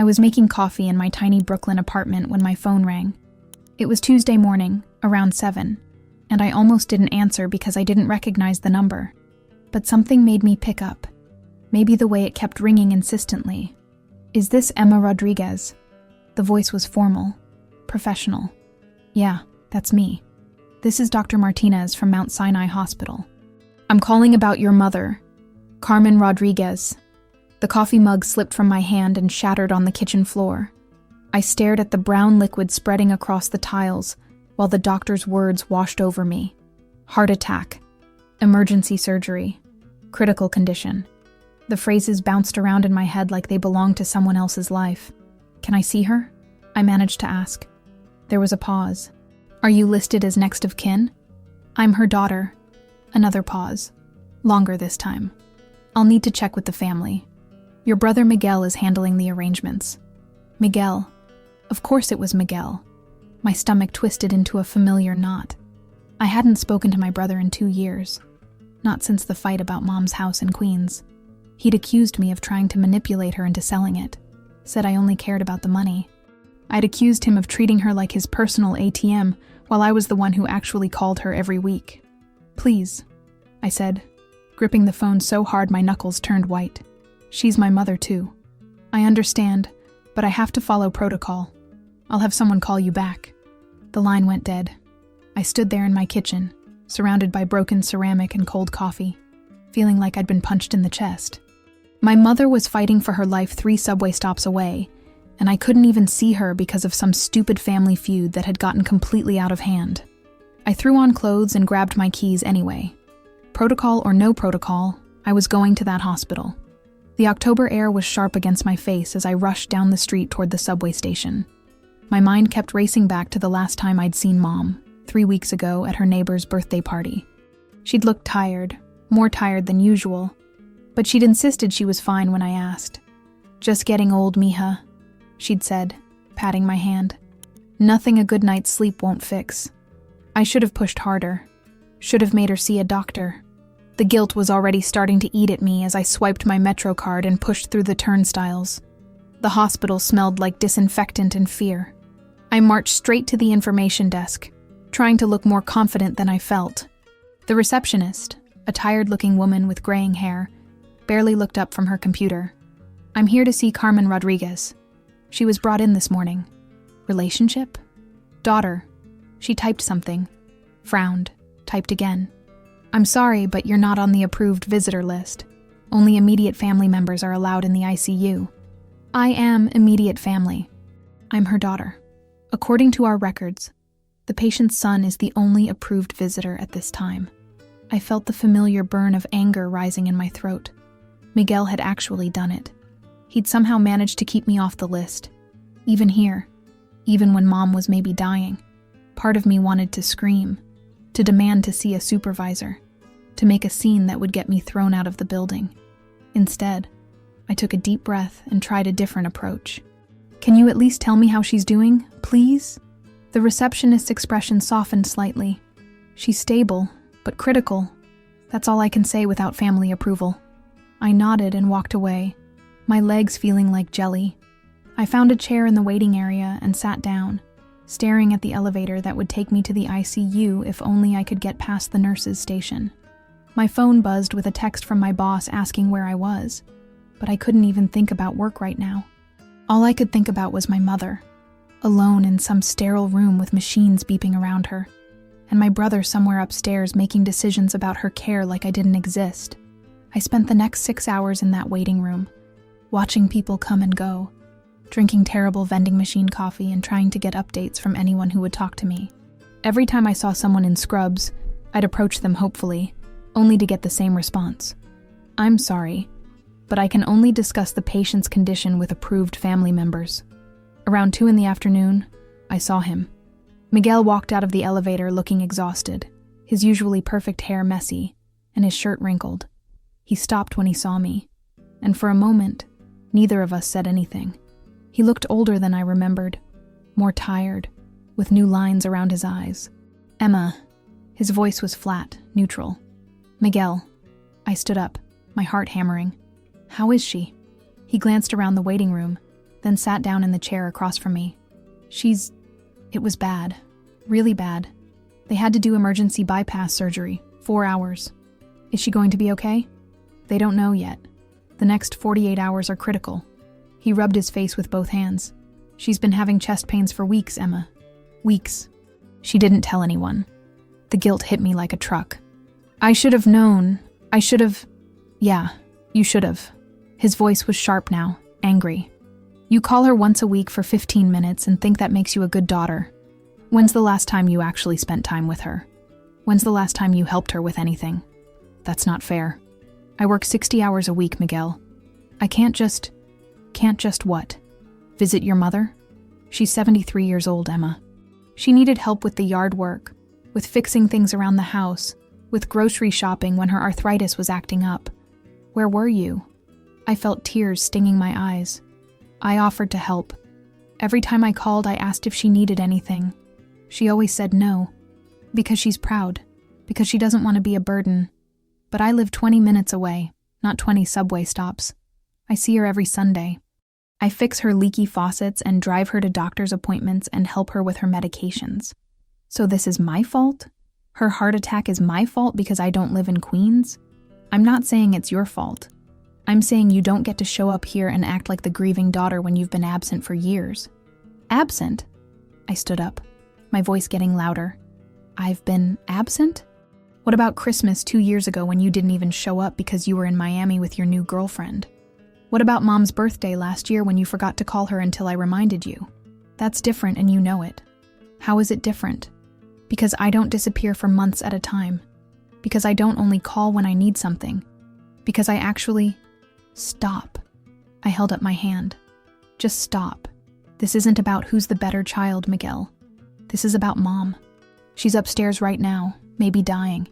I was making coffee in my tiny Brooklyn apartment when my phone rang. It was Tuesday morning, around 7, and I almost didn't answer because I didn't recognize the number. But something made me pick up. Maybe the way it kept ringing insistently. "Is this Emma Rodriguez?" The voice was formal, professional. "Yeah, that's me. This is Dr. Martinez from Mount Sinai Hospital. I'm calling about your mother, Carmen Rodriguez." The coffee mug slipped from my hand and shattered on the kitchen floor. I stared at the brown liquid spreading across the tiles while the doctor's words washed over me. Heart attack, emergency surgery, critical condition. The phrases bounced around in my head like they belonged to someone else's life. "Can I see her?" I managed to ask. There was a pause. "Are you listed as next of kin?" "I'm her daughter." Another pause. Longer this time. "I'll need to check with the family. Your brother Miguel is handling the arrangements." Miguel. Of course it was Miguel. My stomach twisted into a familiar knot. I hadn't spoken to my brother in 2 years. Not since the fight about Mom's house in Queens. He'd accused me of trying to manipulate her into selling it. Said I only cared about the money. I'd accused him of treating her like his personal ATM while I was the one who actually called her every week. "Please," I said, gripping the phone so hard my knuckles turned white. "She's my mother too. I understand, but I have to follow protocol. I'll have someone call you back." The line went dead. I stood there in my kitchen, surrounded by broken ceramic and cold coffee, feeling like I'd been punched in the chest. My mother was fighting for her life 3 subway stops away, and I couldn't even see her because of some stupid family feud that had gotten completely out of hand. I threw on clothes and grabbed my keys anyway. Protocol or no protocol, I was going to that hospital. The October air was sharp against my face as I rushed down the street toward the subway station. My mind kept racing back to the last time I'd seen Mom, 3 weeks ago at her neighbor's birthday party. She'd looked tired, more tired than usual, but she'd insisted she was fine when I asked. "Just getting old, mija," she'd said, patting my hand. "Nothing a good night's sleep won't fix." I should have pushed harder. Should have made her see a doctor. The guilt was already starting to eat at me as I swiped my Metro card and pushed through the turnstiles. The hospital smelled like disinfectant and fear. I marched straight to the information desk, trying to look more confident than I felt. The receptionist, a tired-looking woman with graying hair, barely looked up from her computer. "I'm here to see Carmen Rodriguez. She was brought in this morning." Relationship? Daughter. She typed something, frowned, typed again. "I'm sorry, but you're not on the approved visitor list. Only immediate family members are allowed in the ICU." I am immediate family. I'm her daughter. According to our records, the patient's son is the only approved visitor at this time. I felt the familiar burn of anger rising in my throat. Miguel had actually done it. He'd somehow managed to keep me off the list. Even here, even when Mom was maybe dying, part of me wanted to scream, to demand to see a supervisor, to make a scene that would get me thrown out of the building. Instead, I took a deep breath and tried a different approach. "Can you at least tell me how she's doing, please?" The receptionist's expression softened slightly. "She's stable, but critical. That's all I can say without family approval." I nodded and walked away, my legs feeling like jelly. I found a chair in the waiting area and sat down, staring at the elevator that would take me to the ICU if only I could get past the nurse's station. My phone buzzed with a text from my boss asking where I was, but I couldn't even think about work right now. All I could think about was my mother, alone in some sterile room with machines beeping around her, and my brother somewhere upstairs making decisions about her care like I didn't exist. I spent the next 6 hours in that waiting room, watching people come and go, drinking terrible vending machine coffee and trying to get updates from anyone who would talk to me. Every time I saw someone in scrubs, I'd approach them hopefully, only to get the same response. "I'm sorry, but I can only discuss the patient's condition with approved family members." Around 2 in the afternoon, I saw him. Miguel walked out of the elevator looking exhausted, his usually perfect hair messy, and his shirt wrinkled. He stopped when he saw me, and for a moment, neither of us said anything. He looked older than I remembered, more tired, with new lines around his eyes. "Emma." His voice was flat, neutral. "Miguel." I stood up, my heart hammering. "How is she?" He glanced around the waiting room, then sat down in the chair across from me. It was bad. Really bad. They had to do emergency bypass surgery, 4 hours. Is she going to be okay? They don't know yet. The next 48 hours are critical. He rubbed his face with both hands. She's been having chest pains for weeks, Emma. Weeks. She didn't tell anyone. The guilt hit me like a truck. I should have known. Yeah, you should have. His voice was sharp now, angry. You call her once a week for 15 minutes and think that makes you a good daughter. When's the last time you actually spent time with her? When's the last time you helped her with anything? That's not fair. I work 60 hours a week, Miguel. I can't just what? Visit your mother? She's 73 years old, Emma. She needed help with the yard work, with fixing things around the house, with grocery shopping when her arthritis was acting up. Where were you? I felt tears stinging my eyes. I offered to help. Every time I called, I asked if she needed anything. She always said no, because she's proud, because she doesn't want to be a burden. But I live 20 minutes away, not 20 subway stops. I see her every Sunday. I fix her leaky faucets and drive her to doctor's appointments and help her with her medications. So this is my fault? Her heart attack is my fault because I don't live in Queens? I'm not saying it's your fault. I'm saying you don't get to show up here and act like the grieving daughter when you've been absent for years. Absent? I stood up, my voice getting louder. I've been absent? What about Christmas 2 years ago when you didn't even show up because you were in Miami with your new girlfriend? What about Mom's birthday last year when you forgot to call her until I reminded you? That's different and you know it. How is it different? Because I don't disappear for months at a time. Because I don't only call when I need something. Because I actually... Stop. I held up my hand. Just stop. This isn't about who's the better child, Miguel. This is about Mom. She's upstairs right now, maybe dying.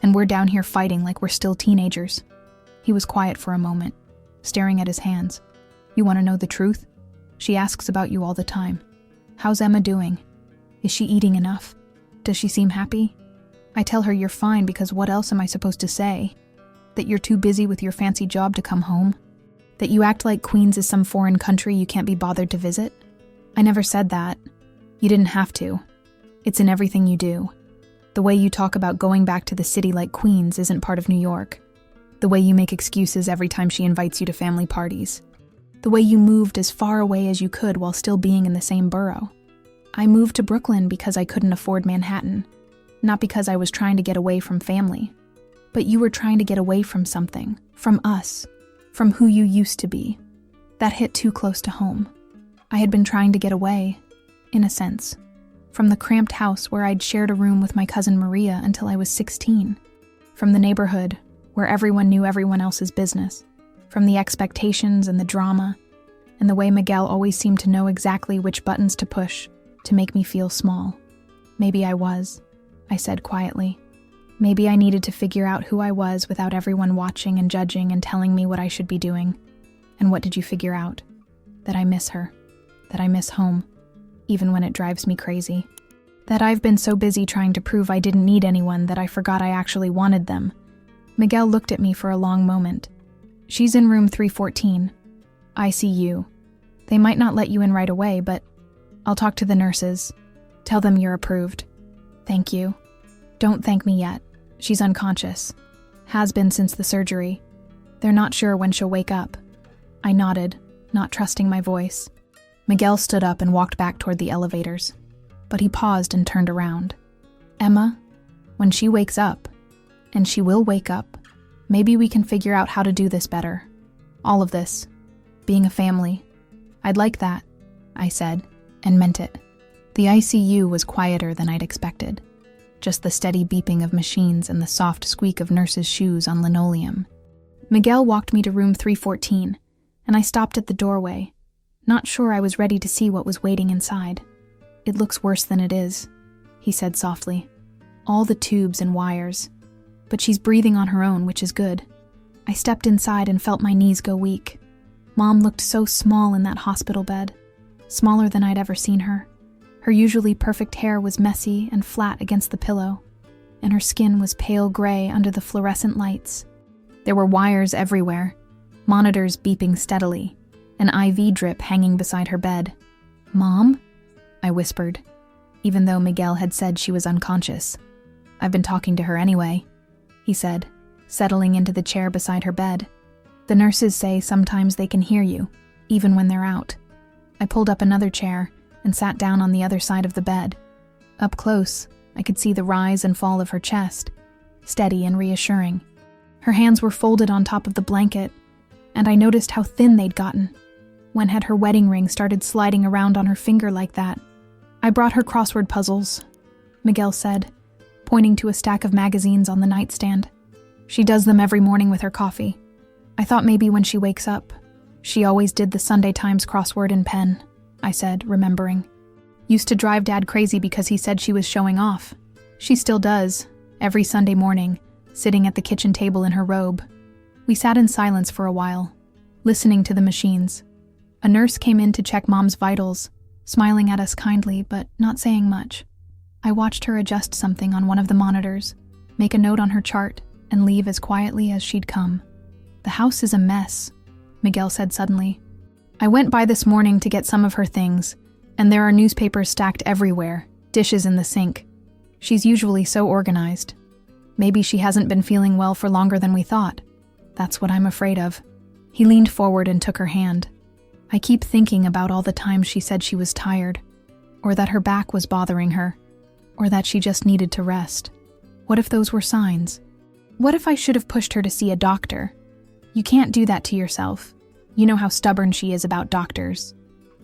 And we're down here fighting like we're still teenagers. He was quiet for a moment, staring at his hands. You want to know the truth? She asks about you all the time. How's Emma doing? Is she eating enough? Does she seem happy? I tell her you're fine because what else am I supposed to say? That you're too busy with your fancy job to come home? That you act like Queens is some foreign country you can't be bothered to visit? I never said that. You didn't have to. It's in everything you do. The way you talk about going back to the city like Queens isn't part of New York. The way you make excuses every time she invites you to family parties. The way you moved as far away as you could while still being in the same borough. I moved to Brooklyn because I couldn't afford Manhattan, not because I was trying to get away from family. But you were trying to get away from something, from us, from who you used to be. That hit too close to home. I had been trying to get away, in a sense, from the cramped house where I'd shared a room with my cousin Maria until I was 16, from the neighborhood where everyone knew everyone else's business, from the expectations and the drama, and the way Miguel always seemed to know exactly which buttons to push to make me feel small. Maybe I was, I said quietly. Maybe I needed to figure out who I was without everyone watching and judging and telling me what I should be doing. And what did you figure out? That I miss her. That I miss home, even when it drives me crazy. That I've been so busy trying to prove I didn't need anyone that I forgot I actually wanted them. Miguel looked at me for a long moment. She's in room 314. ICU. They might not let you in right away, but I'll talk to the nurses. Tell them you're approved. Thank you. Don't thank me yet. She's unconscious. Has been since the surgery. They're not sure when she'll wake up. I nodded, not trusting my voice. Miguel stood up and walked back toward the elevators. But he paused and turned around. Emma, when she wakes up, and she will wake up, maybe we can figure out how to do this better. All of this. Being a family. I'd like that, I said, and meant it. The ICU was quieter than I'd expected. Just the steady beeping of machines and the soft squeak of nurses' shoes on linoleum. Miguel walked me to room 314, and I stopped at the doorway, not sure I was ready to see what was waiting inside. It looks worse than it is, he said softly. All the tubes and wires. But she's breathing on her own, which is good. I stepped inside and felt my knees go weak. Mom looked so small in that hospital bed, smaller than I'd ever seen her. Her usually perfect hair was messy and flat against the pillow, and her skin was pale gray under the fluorescent lights. There were wires everywhere, monitors beeping steadily, an IV drip hanging beside her bed. "Mom?" I whispered, even though Miguel had said she was unconscious. "I've been talking to her anyway," he said, settling into the chair beside her bed. "The nurses say sometimes they can hear you, even when they're out." I pulled up another chair and sat down on the other side of the bed. Up close, I could see the rise and fall of her chest, steady and reassuring. Her hands were folded on top of the blanket, and I noticed how thin they'd gotten. When had her wedding ring started sliding around on her finger like that? "I brought her crossword puzzles," Miguel said, pointing to a stack of magazines on the nightstand. "She does them every morning with her coffee. I thought maybe when she wakes up." "She always did the Sunday Times crossword in pen," I said, remembering. "Used to drive Dad crazy because he said she was showing off. She still does, every Sunday morning, sitting at the kitchen table in her robe." We sat in silence for a while, listening to the machines. A nurse came in to check Mom's vitals, smiling at us kindly but not saying much. I watched her adjust something on one of the monitors, make a note on her chart, and leave as quietly as she'd come. "The house is a mess," Miguel said suddenly. "I went by this morning to get some of her things, and there are newspapers stacked everywhere, dishes in the sink. She's usually so organized. Maybe she hasn't been feeling well for longer than we thought. That's what I'm afraid of." He leaned forward and took her hand. "I keep thinking about all the times she said she was tired, or that her back was bothering her, or that she just needed to rest. What if those were signs? What if I should have pushed her to see a doctor? You can't do that to yourself. You know how stubborn she is about doctors.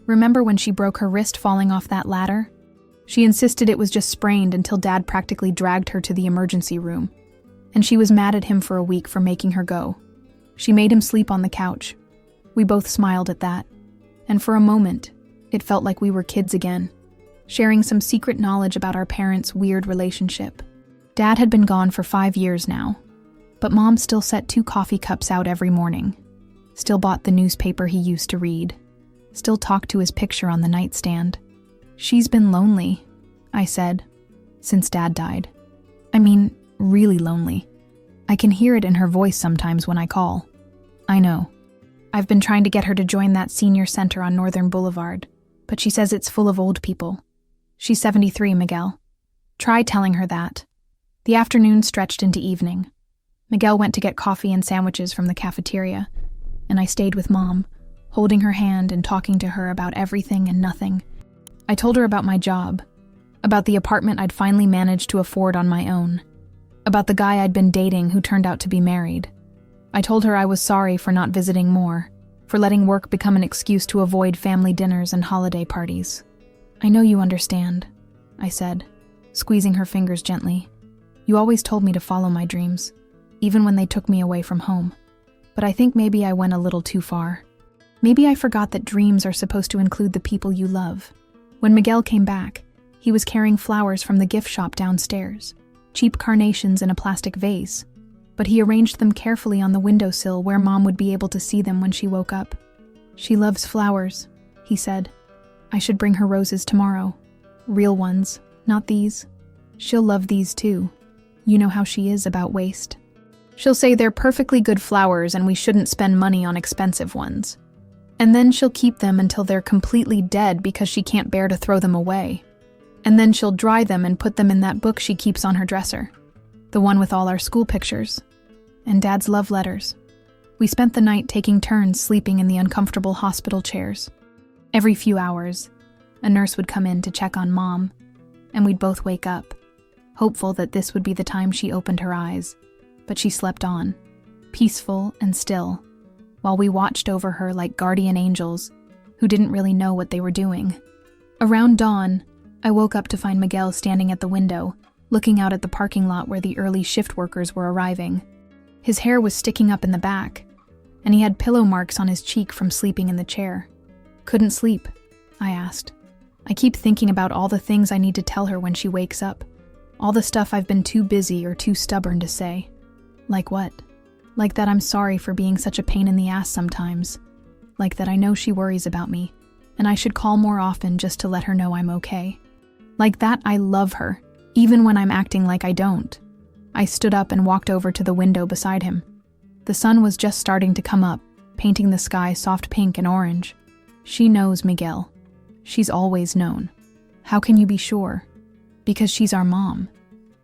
Remember when she broke her wrist falling off that ladder? She insisted it was just sprained until Dad practically dragged her to the emergency room. And she was mad at him for a week for making her go. She made him sleep on the couch. We both smiled at that. And for a moment, it felt like we were kids again, sharing some secret knowledge about our parents' weird relationship. Dad had been gone for 5 years now, but Mom still set 2 coffee cups out every morning, still bought the newspaper he used to read, still talked to his picture on the nightstand. "She's been lonely," I said, "since Dad died. I mean, really lonely. I can hear it in her voice sometimes when I call." "I know. I've been trying to get her to join that senior center on Northern Boulevard, but she says it's full of old people. She's 73, Miguel. Try telling her that." The afternoon stretched into evening. Miguel went to get coffee and sandwiches from the cafeteria, and I stayed with Mom, holding her hand and talking to her about everything and nothing. I told her about my job, about the apartment I'd finally managed to afford on my own, about the guy I'd been dating who turned out to be married. I told her I was sorry for not visiting more, for letting work become an excuse to avoid family dinners and holiday parties. "I know you understand," I said, squeezing her fingers gently. "You always told me to follow my dreams, even when they took me away from home. But I think maybe I went a little too far. Maybe I forgot that dreams are supposed to include the people you love." When Miguel came back, he was carrying flowers from the gift shop downstairs, cheap carnations in a plastic vase, but he arranged them carefully on the windowsill where Mom would be able to see them when she woke up. "She loves flowers," he said. "I should bring her roses tomorrow. Real ones, not these. She'll love these too. You know how she is about waste. She'll say they're perfectly good flowers and we shouldn't spend money on expensive ones. And then she'll keep them until they're completely dead because she can't bear to throw them away. And then she'll dry them and put them in that book she keeps on her dresser, the one with all our school pictures, and Dad's love letters." We spent the night taking turns sleeping in the uncomfortable hospital chairs. Every few hours, a nurse would come in to check on Mom, and we'd both wake up, hopeful that this would be the time she opened her eyes. But she slept on, peaceful and still, while we watched over her like guardian angels who didn't really know what they were doing. Around dawn, I woke up to find Miguel standing at the window, looking out at the parking lot where the early shift workers were arriving. His hair was sticking up in the back, and he had pillow marks on his cheek from sleeping in the chair. "Couldn't sleep?" I asked. "I keep thinking about all the things I need to tell her when she wakes up, all the stuff I've been too busy or too stubborn to say." "Like what?" "Like that I'm sorry for being such a pain in the ass sometimes. Like that I know she worries about me, and I should call more often just to let her know I'm okay. Like that I love her, even when I'm acting like I don't." I stood up and walked over to the window beside him. The sun was just starting to come up, painting the sky soft pink and orange. She knows, Miguel. She's always known. How can you be sure? Because she's our mom.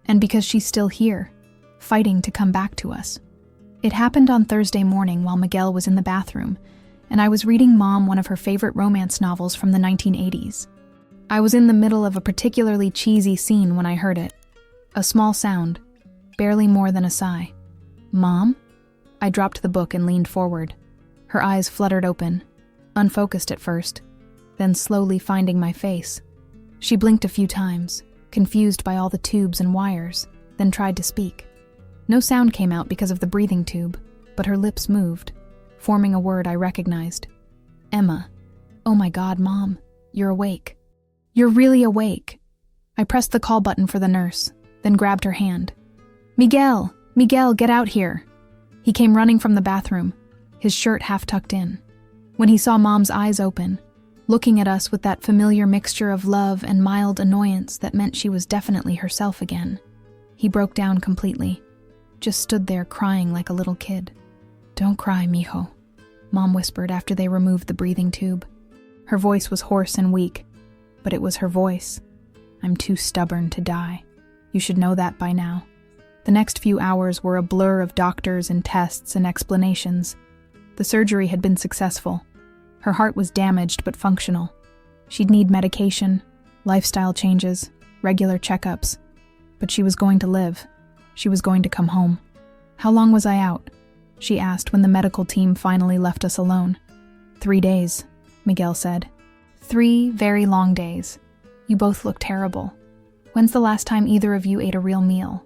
And because she's still here, fighting to come back to us. It happened on Thursday morning while Miguel was in the bathroom, and I was reading Mom one of her favorite romance novels from the 1980s. I was in the middle of a particularly cheesy scene when I heard it. A small sound, barely more than a sigh. Mom? I dropped the book and leaned forward. Her eyes fluttered open, unfocused at first, then slowly finding my face. She blinked a few times, confused by all the tubes and wires, then tried to speak. No sound came out because of the breathing tube, but her lips moved, forming a word I recognized. Emma. Oh my God, Mom, you're awake. You're really awake. I pressed the call button for the nurse, then grabbed her hand. Miguel, get out here. He came running from the bathroom, his shirt half tucked in. When he saw Mom's eyes open, looking at us with that familiar mixture of love and mild annoyance that meant she was definitely herself again, he broke down completely, just stood there crying like a little kid. Don't cry, mijo, Mom whispered after they removed the breathing tube. Her voice was hoarse and weak, but it was her voice. I'm too stubborn to die. You should know that by now. The next few hours were a blur of doctors and tests and explanations. The surgery had been successful. Her heart was damaged but functional. She'd need medication, lifestyle changes, regular checkups. But she was going to live. She was going to come home. How long was I out? She asked when the medical team finally left us alone. 3 days, Miguel said. 3 very long days. You both look terrible. When's the last time either of you ate a real meal?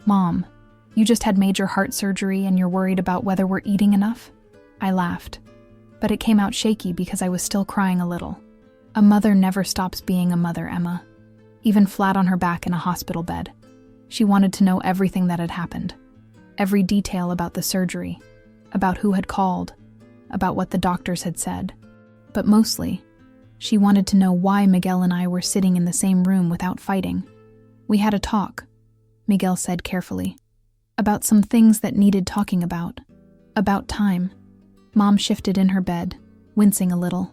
Mom, you just had major heart surgery and you're worried about whether we're eating enough? I laughed, but it came out shaky because I was still crying a little. A mother never stops being a mother, Emma. Even flat on her back in a hospital bed. She wanted to know everything that had happened. Every detail about the surgery, about who had called, about what the doctors had said. But mostly, she wanted to know why Miguel and I were sitting in the same room without fighting. We had a talk, Miguel said carefully, about some things that needed talking about time. Mom shifted in her bed, wincing a little.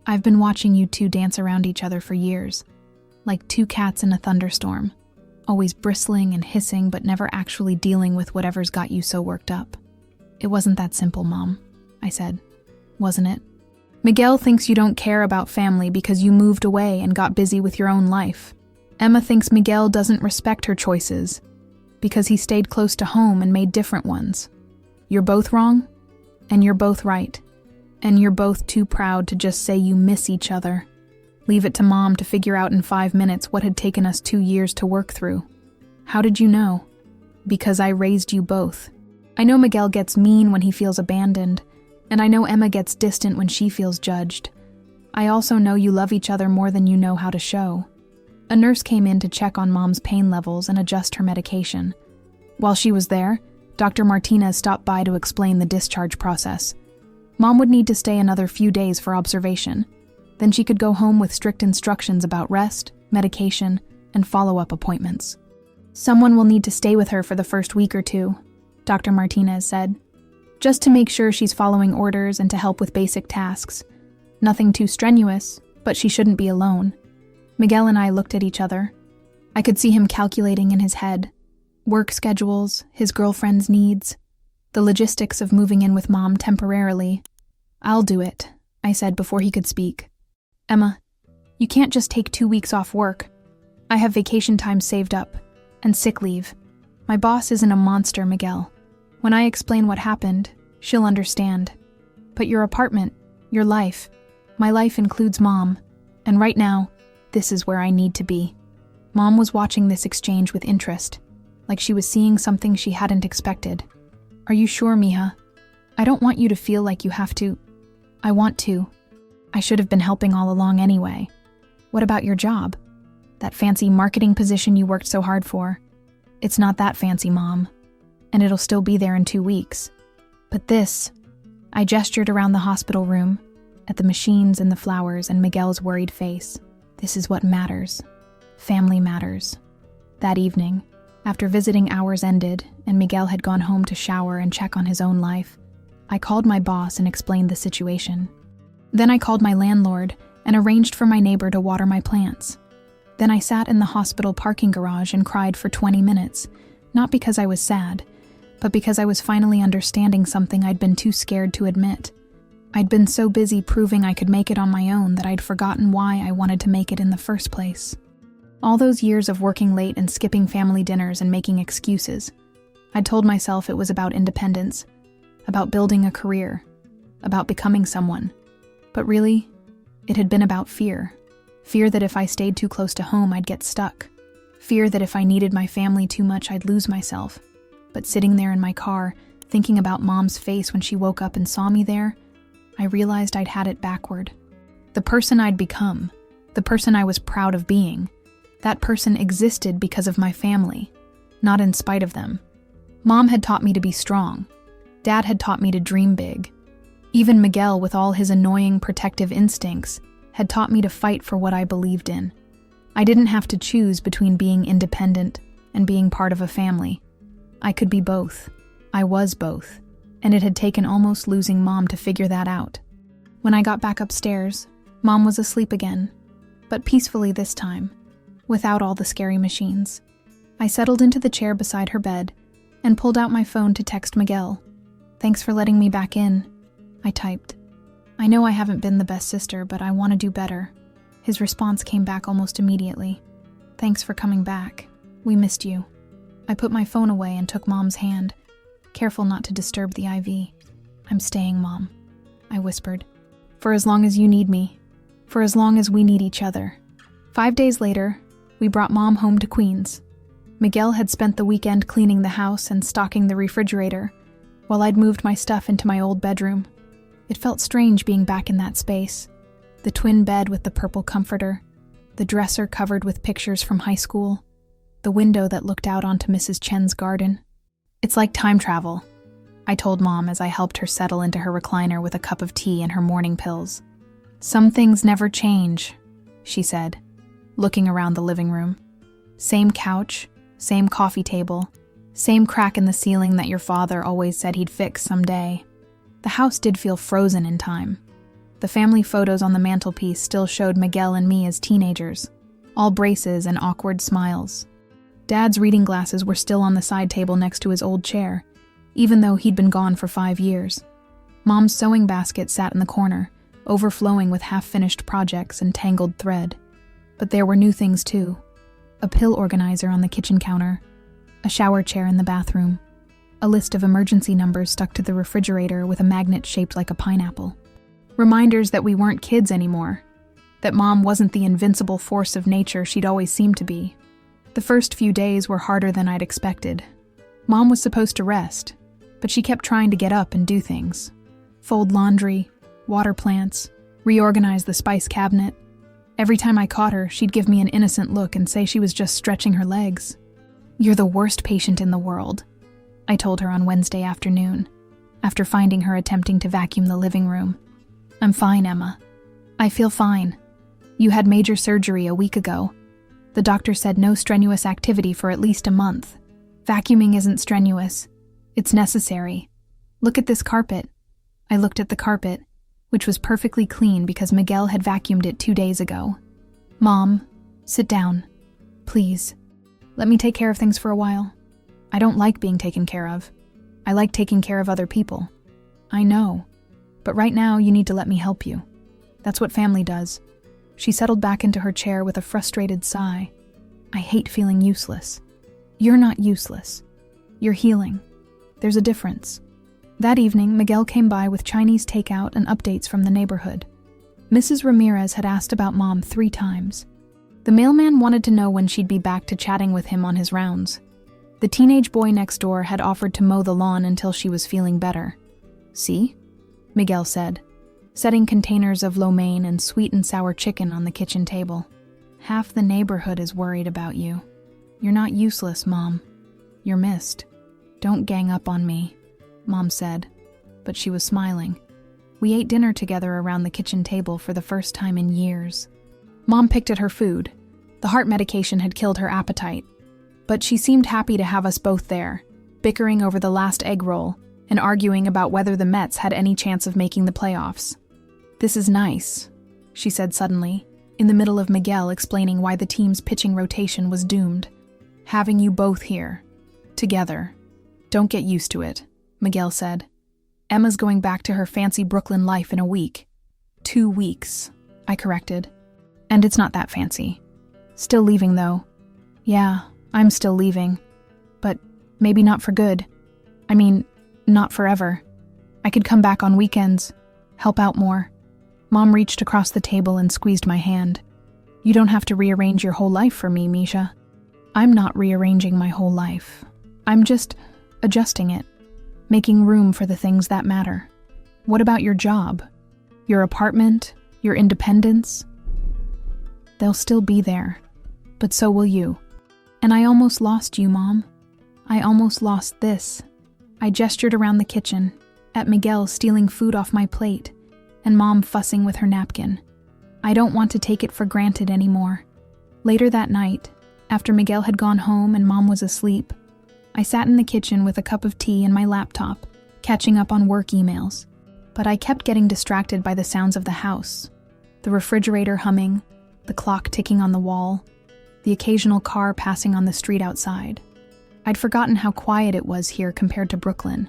I've been watching you two dance around each other for years, like two cats in a thunderstorm, always bristling and hissing but never actually dealing with whatever's got you so worked up. It wasn't that simple, Mom, I said. Wasn't it? Miguel thinks you don't care about family because you moved away and got busy with your own life. Emma thinks Miguel doesn't respect her choices because he stayed close to home and made different ones. You're both wrong, and you're both right, and you're both too proud to just say you miss each other. Leave it to Mom to figure out in 5 minutes what had taken us 2 years to work through. How did you know? Because I raised you both. I know Miguel gets mean when he feels abandoned, and I know Emma gets distant when she feels judged. I also know you love each other more than you know how to show. A nurse came in to check on Mom's pain levels and adjust her medication. While she was there, Dr. Martinez stopped by to explain the discharge process. Mom would need to stay another few days for observation. Then she could go home with strict instructions about rest, medication, and follow-up appointments. Someone will need to stay with her for the first week or 2, Dr. Martinez said, just to make sure she's following orders and to help with basic tasks. Nothing too strenuous, but she shouldn't be alone. Miguel and I looked at each other. I could see him calculating in his head. Work schedules, his girlfriend's needs, the logistics of moving in with Mom temporarily. I'll do it, I said before he could speak. Emma, you can't just take 2 weeks off work. I have vacation time saved up, and sick leave. My boss isn't a monster, Miguel. When I explain what happened, she'll understand. But your apartment, your life, my life includes Mom, and right now, this is where I need to be. Mom was watching this exchange with interest, like she was seeing something she hadn't expected. Are you sure, mija? I don't want you to feel like you have to. I want to. I should have been helping all along anyway. What about your job? That fancy marketing position you worked so hard for? It's not that fancy, Mom, and it'll still be there in 2 weeks. But this, I gestured around the hospital room, at the machines and the flowers and Miguel's worried face. This is what matters. Family matters. That evening, after visiting hours ended and Miguel had gone home to shower and check on his own life, I called my boss and explained the situation. Then I called my landlord and arranged for my neighbor to water my plants. Then I sat in the hospital parking garage and cried for 20 minutes, not because I was sad, but because I was finally understanding something I'd been too scared to admit. I'd been so busy proving I could make it on my own that I'd forgotten why I wanted to make it in the first place. All those years of working late and skipping family dinners and making excuses, I'd told myself it was about independence, about building a career, about becoming someone. But really, it had been about fear. Fear that if I stayed too close to home, I'd get stuck. Fear that if I needed my family too much, I'd lose myself. But sitting there in my car, thinking about Mom's face when she woke up and saw me there, I realized I'd had it backward. The person I'd become, the person I was proud of being, that person existed because of my family, not in spite of them. Mom had taught me to be strong. Dad had taught me to dream big. Even Miguel, with all his annoying protective instincts, had taught me to fight for what I believed in. I didn't have to choose between being independent and being part of a family. I could be both. I was both. And it had taken almost losing Mom to figure that out. When I got back upstairs, Mom was asleep again, but peacefully this time, without all the scary machines. I settled into the chair beside her bed and pulled out my phone to text Miguel. "Thanks for letting me back in," I typed. "I know I haven't been the best sister, but I want to do better." His response came back almost immediately. "Thanks for coming back. We missed you." I put my phone away and took Mom's hand, careful not to disturb the IV. "I'm staying, Mom," I whispered. "For as long as you need me. For as long as we need each other." 5 days later, we brought Mom home to Queens. Miguel had spent the weekend cleaning the house and stocking the refrigerator, while I'd moved my stuff into my old bedroom. It felt strange being back in that space. The twin bed with the purple comforter, the dresser covered with pictures from high school, the window that looked out onto Mrs. Chen's garden. "It's like time travel," I told Mom as I helped her settle into her recliner with a cup of tea and her morning pills. "Some things never change," she said, looking around the living room. "Same couch, same coffee table, same crack in the ceiling that your father always said he'd fix someday." The house did feel frozen in time. The family photos on the mantelpiece still showed Miguel and me as teenagers, all braces and awkward smiles. Dad's reading glasses were still on the side table next to his old chair, even though he'd been gone for 5 years. Mom's sewing basket sat in the corner, overflowing with half-finished projects and tangled thread. But there were new things too. A pill organizer on the kitchen counter, a shower chair in the bathroom, a list of emergency numbers stuck to the refrigerator with a magnet shaped like a pineapple. Reminders that we weren't kids anymore, that Mom wasn't the invincible force of nature she'd always seemed to be. The first few days were harder than I'd expected. Mom was supposed to rest, but she kept trying to get up and do things. Fold laundry, water plants, reorganize the spice cabinet. Every time I caught her, she'd give me an innocent look and say she was just stretching her legs. "You're the worst patient in the world," I told her on Wednesday afternoon, after finding her attempting to vacuum the living room. "I'm fine, Emma. I feel fine. You had major surgery a week ago. The doctor said no strenuous activity for at least a month. Vacuuming isn't strenuous. It's necessary. Look at this carpet." I looked at the carpet, which was perfectly clean because Miguel had vacuumed it 2 days ago. "Mom, sit down. Please. Let me take care of things for a while. I don't like being taken care of. I like taking care of other people. I know. But right now you need to let me help you. That's what family does." She settled back into her chair with a frustrated sigh. "I hate feeling useless." "You're not useless. You're healing. There's a difference." That evening, Miguel came by with Chinese takeout and updates from the neighborhood. Mrs. Ramirez had asked about Mom 3 times. The mailman wanted to know when she'd be back to chatting with him on his rounds. The teenage boy next door had offered to mow the lawn until she was feeling better. "See?" Miguel said, setting containers of lo mein and sweet and sour chicken on the kitchen table. "Half the neighborhood is worried about you. You're not useless, Mom. You're missed. Don't gang up on me," Mom said, but she was smiling. We ate dinner together around the kitchen table for the first time in years. Mom picked at her food. The heart medication had killed her appetite, but she seemed happy to have us both there, bickering over the last egg roll and arguing about whether the Mets had any chance of making the playoffs. "This is nice," she said suddenly, in the middle of Miguel explaining why the team's pitching rotation was doomed. "Having you both here. Together. Don't get used to it," Miguel said. "Emma's going back to her fancy Brooklyn life in a week." 2 weeks, I corrected. "And it's not that fancy. Still leaving, though." "Yeah, I'm still leaving. But maybe not for good. I mean, not forever. I could come back on weekends, help out more." Mom reached across the table and squeezed my hand. "You don't have to rearrange your whole life for me, Misha." "I'm not rearranging my whole life. I'm just adjusting it, making room for the things that matter." "What about your job? Your apartment? Your independence?" "They'll still be there, but so will you." "And I almost lost you, Mom. I almost lost this." I gestured around the kitchen, at Miguel stealing food off my plate, and Mom fussing with her napkin. I don't want to take it for granted anymore. Later that night, after Miguel had gone home and Mom was asleep, I sat in the kitchen with a cup of tea and my laptop, catching up on work emails. But I kept getting distracted by the sounds of the house, the refrigerator humming, the clock ticking on the wall, the occasional car passing on the street outside. I'd forgotten how quiet it was here compared to Brooklyn.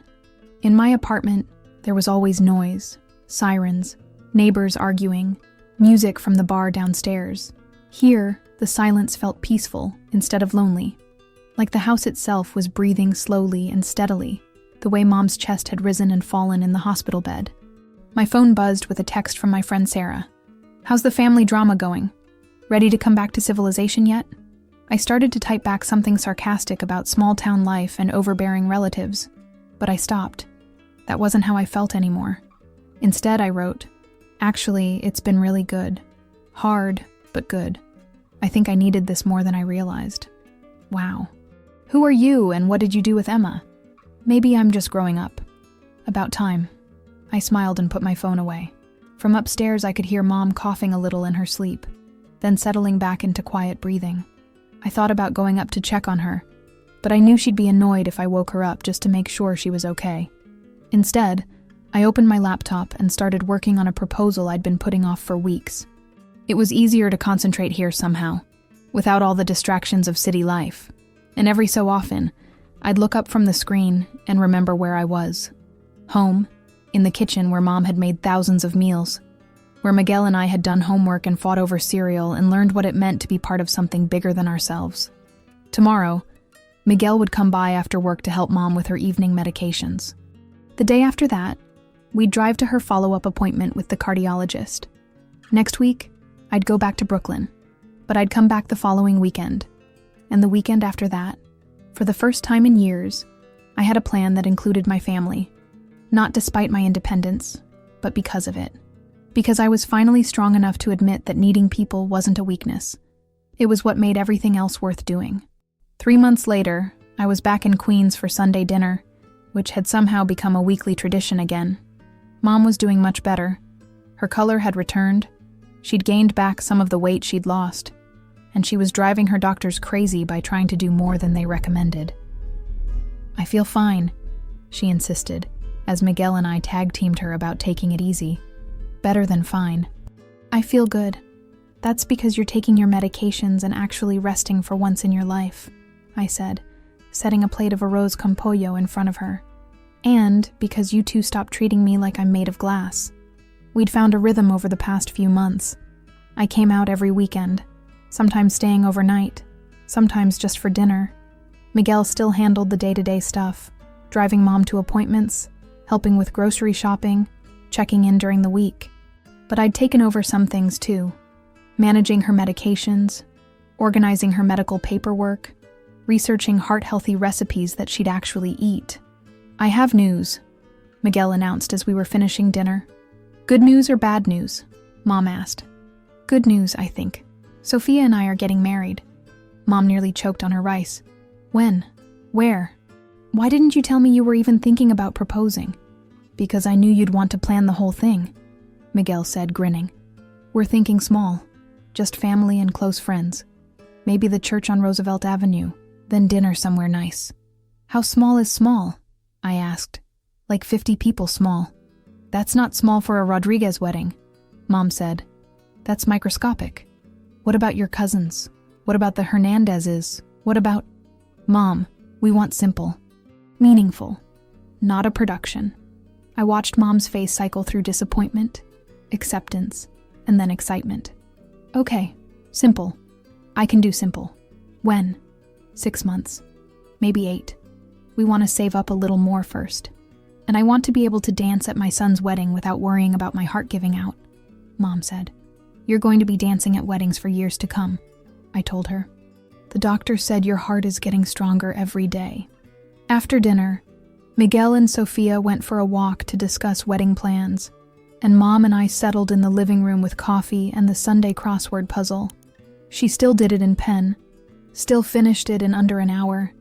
In my apartment, there was always noise, sirens, neighbors arguing, music from the bar downstairs. Here, the silence felt peaceful instead of lonely, like the house itself was breathing slowly and steadily, the way Mom's chest had risen and fallen in the hospital bed. My phone buzzed with a text from my friend Sarah. "How's the family drama going? Ready to come back to civilization yet?" I started to type back something sarcastic about small-town life and overbearing relatives, but I stopped. That wasn't how I felt anymore. Instead, I wrote, "Actually, it's been really good. Hard, but good. I think I needed this more than I realized." Wow. "Who are you and what did you do with Emma?" "Maybe I'm just growing up. About time." I smiled and put my phone away. From upstairs, I could hear Mom coughing a little in her sleep, then settling back into quiet breathing. I thought about going up to check on her, but I knew she'd be annoyed if I woke her up just to make sure she was okay. Instead, I opened my laptop and started working on a proposal I'd been putting off for weeks. It was easier to concentrate here somehow, without all the distractions of city life, and every so often, I'd look up from the screen and remember where I was. Home, in the kitchen where Mom had made thousands of meals, where Miguel and I had done homework and fought over cereal and learned what it meant to be part of something bigger than ourselves. Tomorrow, Miguel would come by after work to help Mom with her evening medications. The day after that, we'd drive to her follow-up appointment with the cardiologist. Next week, I'd go back to Brooklyn, but I'd come back the following weekend. And the weekend after that, for the first time in years, I had a plan that included my family. Not despite my independence, but because of it. Because I was finally strong enough to admit that needing people wasn't a weakness. It was what made everything else worth doing. 3 months later, I was back in Queens for Sunday dinner, which had somehow become a weekly tradition again. Mom was doing much better. Her color had returned. She'd gained back some of the weight she'd lost, and she was driving her doctors crazy by trying to do more than they recommended. "I feel fine," she insisted, as Miguel and I tag-teamed her about taking it easy. "Better than fine." "I feel good. That's because you're taking your medications and actually resting for once in your life," I said, setting a plate of arroz con pollo in front of her. "And because you two stopped treating me like I'm made of glass. We'd found a rhythm over the past few months. I came out every weekend, sometimes staying overnight, sometimes just for dinner. Miguel still handled the day-to-day stuff, driving Mom to appointments, helping with grocery shopping, checking in during the week. But I'd taken over some things too, managing her medications, organizing her medical paperwork, researching heart-healthy recipes that she'd actually eat. "I have news," Miguel announced as we were finishing dinner. "Good news or bad news?" Mom asked. "Good news, I think. Sophia and I are getting married." Mom nearly choked on her rice. "When? Where? Why didn't you tell me you were even thinking about proposing?" "Because I knew you'd want to plan the whole thing," Miguel said, grinning. "We're thinking small, just family and close friends. Maybe the church on Roosevelt Avenue, then dinner somewhere nice." "How small is small?" I asked. Like 50 people small. That's not small for a Rodriguez wedding, Mom said. That's microscopic. What about your cousins? What about the Hernandezes? What about... Mom, we want simple. Meaningful. Not a production. I watched Mom's face cycle through disappointment, acceptance, and then excitement. Okay, simple. I can do simple. When? 6 months. Maybe 8. We want to save up a little more first. And I want to be able to dance at my son's wedding without worrying about my heart giving out, Mom said. You're going to be dancing at weddings for years to come, I told her. The doctor said your heart is getting stronger every day. After dinner, Miguel and Sophia went for a walk to discuss wedding plans, and Mom and I settled in the living room with coffee and the Sunday crossword puzzle. She still did it in pen, still finished it in under an hour,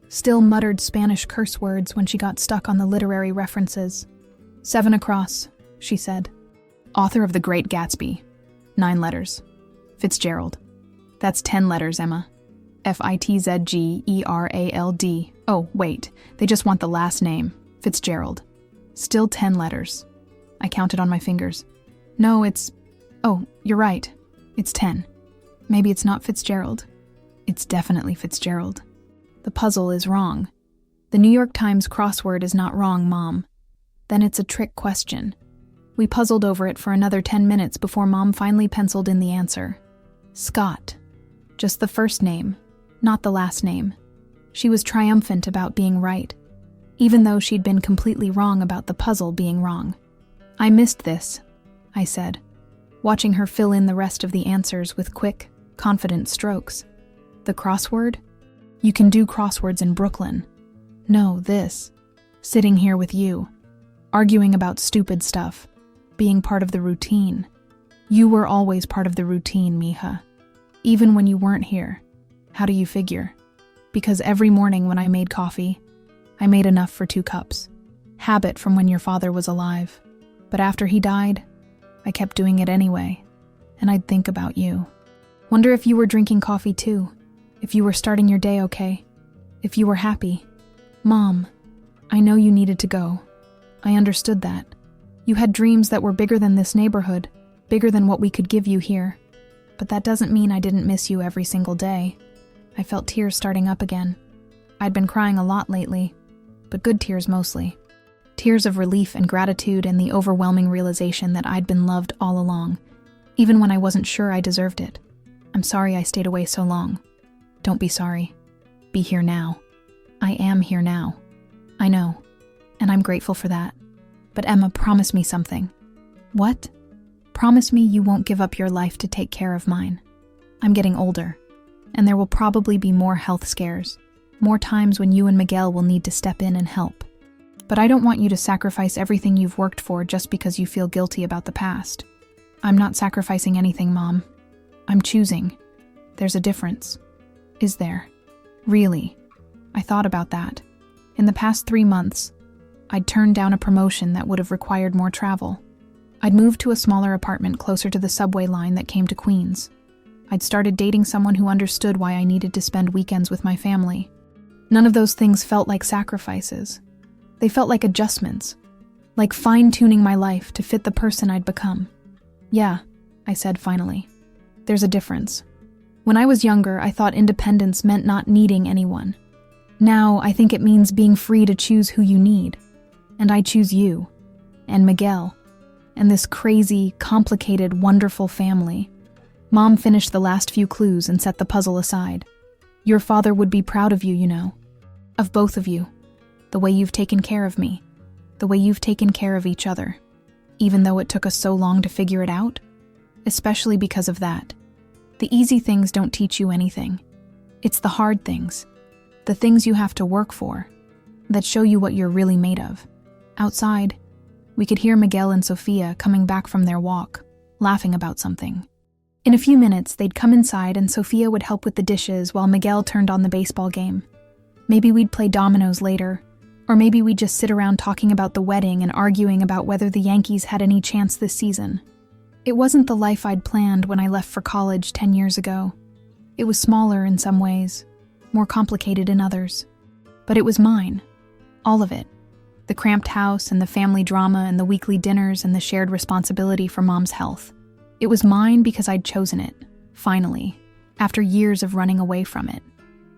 still muttered Spanish curse words when she got stuck on the literary references. 7 across, she said. Author of The Great Gatsby. 9 letters. Fitzgerald. That's 10 letters, Emma. Fitzgerald. Oh, wait, they just want the last name. Fitzgerald. Still 10 letters. I counted on my fingers. No, it's... Oh, you're right. It's 10. Maybe it's not Fitzgerald. It's definitely Fitzgerald. The puzzle is wrong. The New York Times crossword is not wrong, Mom. Then it's a trick question. We puzzled over it for another 10 minutes before Mom finally penciled in the answer. Scott. Just the first name, not the last name. She was triumphant about being right, even though she'd been completely wrong about the puzzle being wrong. I missed this, I said, watching her fill in the rest of the answers with quick, confident strokes. The crossword? You can do crosswords in Brooklyn. No, this. Sitting here with you. Arguing about stupid stuff. Being part of the routine. You were always part of the routine, Mija. Even when you weren't here. How do you figure? Because every morning when I made coffee, I made enough for 2 cups. Habit from when your father was alive. But after he died, I kept doing it anyway. And I'd think about you. Wonder if you were drinking coffee too. If you were starting your day okay. If you were happy. Mom, I know you needed to go. I understood that. You had dreams that were bigger than this neighborhood, bigger than what we could give you here. But that doesn't mean I didn't miss you every single day. I felt tears starting up again. I'd been crying a lot lately, but good tears mostly. Tears of relief and gratitude and the overwhelming realization that I'd been loved all along, even when I wasn't sure I deserved it. I'm sorry I stayed away so long. Don't be sorry. Be here now. I am here now. I know, and I'm grateful for that. But Emma, promise me something. What? Promise me you won't give up your life to take care of mine. I'm getting older, and there will probably be more health scares, more times when you and Miguel will need to step in and help. But I don't want you to sacrifice everything you've worked for just because you feel guilty about the past. I'm not sacrificing anything, Mom. I'm choosing. There's a difference. Is there? Really? I thought about that. In the past 3 months, I'd turned down a promotion that would have required more travel. I'd moved to a smaller apartment closer to the subway line that came to Queens. I'd started dating someone who understood why I needed to spend weekends with my family. None of those things felt like sacrifices. They felt like adjustments, like fine-tuning my life to fit the person I'd become. Yeah, I said finally. There's a difference. When I was younger, I thought independence meant not needing anyone. Now, I think it means being free to choose who you need. And I choose you, and Miguel, and this crazy, complicated, wonderful family. Mom finished the last few clues and set the puzzle aside. Your father would be proud of you, you know. Of both of you. The way you've taken care of me. The way you've taken care of each other. Even though it took us so long to figure it out. Especially because of that. The easy things don't teach you anything. It's the hard things. The things you have to work for. That show you what you're really made of. Outside, we could hear Miguel and Sophia coming back from their walk, laughing about something. In a few minutes, they'd come inside and Sophia would help with the dishes while Miguel turned on the baseball game. Maybe we'd play dominoes later, or maybe we'd just sit around talking about the wedding and arguing about whether the Yankees had any chance this season. It wasn't the life I'd planned when I left for college 10 years ago. It was smaller in some ways, more complicated in others. But it was mine. All of it. The cramped house and the family drama and the weekly dinners and the shared responsibility for Mom's health. It was mine because I'd chosen it, finally, after years of running away from it.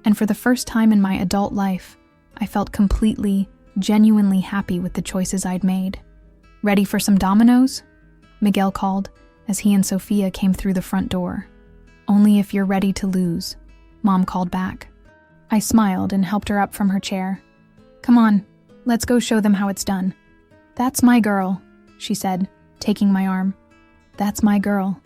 And for the first time in my adult life, I felt completely, genuinely happy with the choices I'd made. "Ready for some dominoes?" Miguel called as he and Sophia came through the front door. "Only if you're ready to lose," Mom called back. I smiled and helped her up from her chair. "Come on, let's go show them how it's done." "That's my girl," she said, taking my arm. "That's my girl."